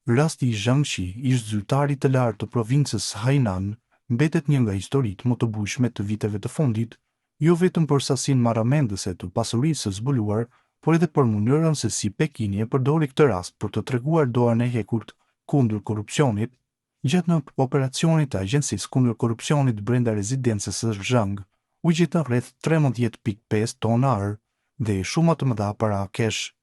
Rasti i Zhangxi, ish zyrtarit të lartë të provincës Hainan, mbetet një nga historitë më të bujshme të viteve të fundit, jo vetëm për sasinë marramendëse të pasurisë së zbuluar, por edhe për mënyrën se si Pekini e përdori këtë rast për të treguar dorën e hekur kundër korrupsionit, gjatë në operacionit të Agjencisë kundër korrupsionit brenda rezidencës së Zhang, u gjetën rreth 13.5 tona ar dhe shuma të mëdha para kesh.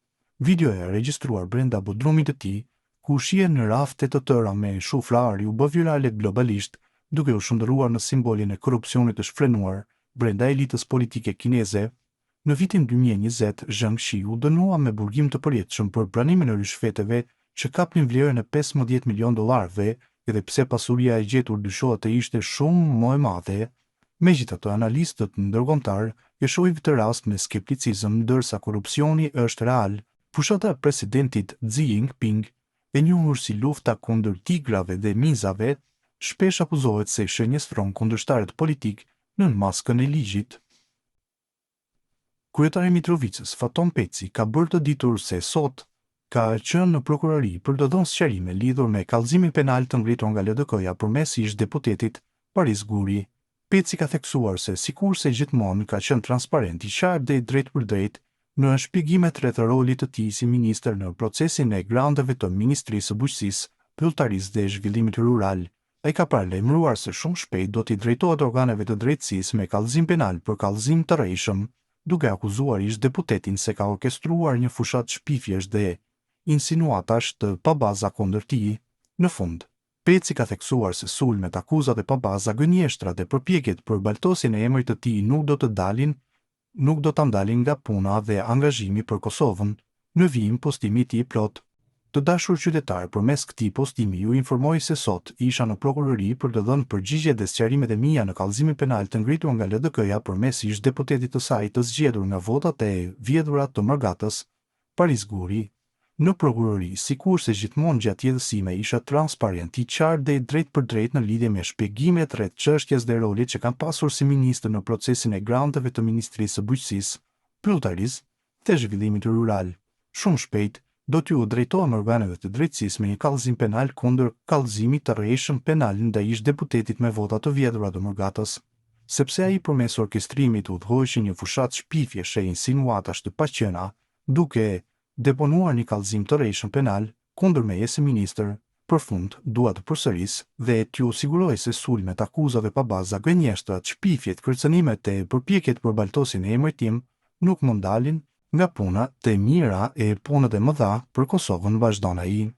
Videoja e regjistruar brenda bodrumit të tij, ku shihen në rafte të tëra me shufra ari u bë virale globalisht, duke u shndërruar në simbolin e korrupsionit të shfrenuar brenda elitës politike kineze. Në vitin 2020, Zhangxi u dënua me burgim të përjetshëm për pranimin e rishfeteve që kapnin vlerën e 15 milion dollarëve, edhe pse pasuria e gjetur dyshohet të ishte shumë më e madhe. Megjithatë, analistët ndërkombëtar e shohin këtë rast me skepticizëm, ndërsa korrupsioni është real. Fushata e presidentit Xi Jinping, e njohur si lufta kundër tigrave dhe mizave, shpesh akuzohet se shënjestron kundërshtarët politik nën maskën e ligjit. Kryetari i Mitrovicës, Faton Peci, ka bërë të ditur se sot ka qenë në prokurori për të dhënë sqarime lidhur me kallëzimin penal të ngritur nga LDK-ja përmes ish deputetit Paris Guri. Peci ka theksuar se sikurse gjithmonë ka qenë transparent, i qartë dhe i drejtë për drejtë në shpjegimet rreth rolit të tij si ministër në procesin e granteve të Ministrisë së Bujqësisë, Pyllëtarisë dhe Zhvillimit Rural. Ai ka paralajmëruar se shumë shpejt do t'i drejtohet organeve të drejtësisë me kallëzim penal për kallëzim të rrejshëm, duke akuzuar ish deputetin se ka orkestruar një fushat shpifjesh dhe insinuatash të pabaza kundër tij. Në fund, Peci ka theksuar se sulmet, akuzat e pabaza, gënjeshtrat dhe përpjekjet për baltosjen e emrit të tij nuk do ta ndalin nga puna dhe angazhimi për Kosovën. Në vijim, postimi i tij plot. Të dashur qytetar, përmes këtij postimi ju informoj se sot isha në prokurori për të dhënë përgjigje dhe sqarimet e mia në kallëzimin penal të ngritur nga LDK-ja përmes ish deputetit të saj të zgjedhur nga votat e vjedhura të Mërgatës, Paris Guri. Në prokurori, sikurse gjithmonë gjatë jetës sime, isha transparent, i qartë dhe i drejtë për drejtë në lidhje me shpjegimet rreth çështjes dhe rolit që kam pasur si ministër në procesin e granteve të Ministrisë së Bujqësisë, Pyllëtarisë dhe Zhvillimit Rural. Shumë shpejt do t'ju drejtohem organeve të drejtësisë me një kallëzim penal kundër kallëzimit të rrejshëm penal ndaj ish deputetit me vota të vjedhura të Mërgatës, sepse ai përmes orkestrimit udhëhoqi një fushat shpifjesh e insinuatash të paqëna, duke deponuar një kallëzim të rrejshëm penal kundër meje si ministër. Përfund, dua të përsëris dhe t'ju siguroj se sulmet, akuzat e pabaza, gënjeshtrat, shpifjet, kërcënimet e përpjekjet për baltosjen e emrit tim nuk më ndalin nga punat e mira e punët e mëdha për Kosovën, vazhdon ai.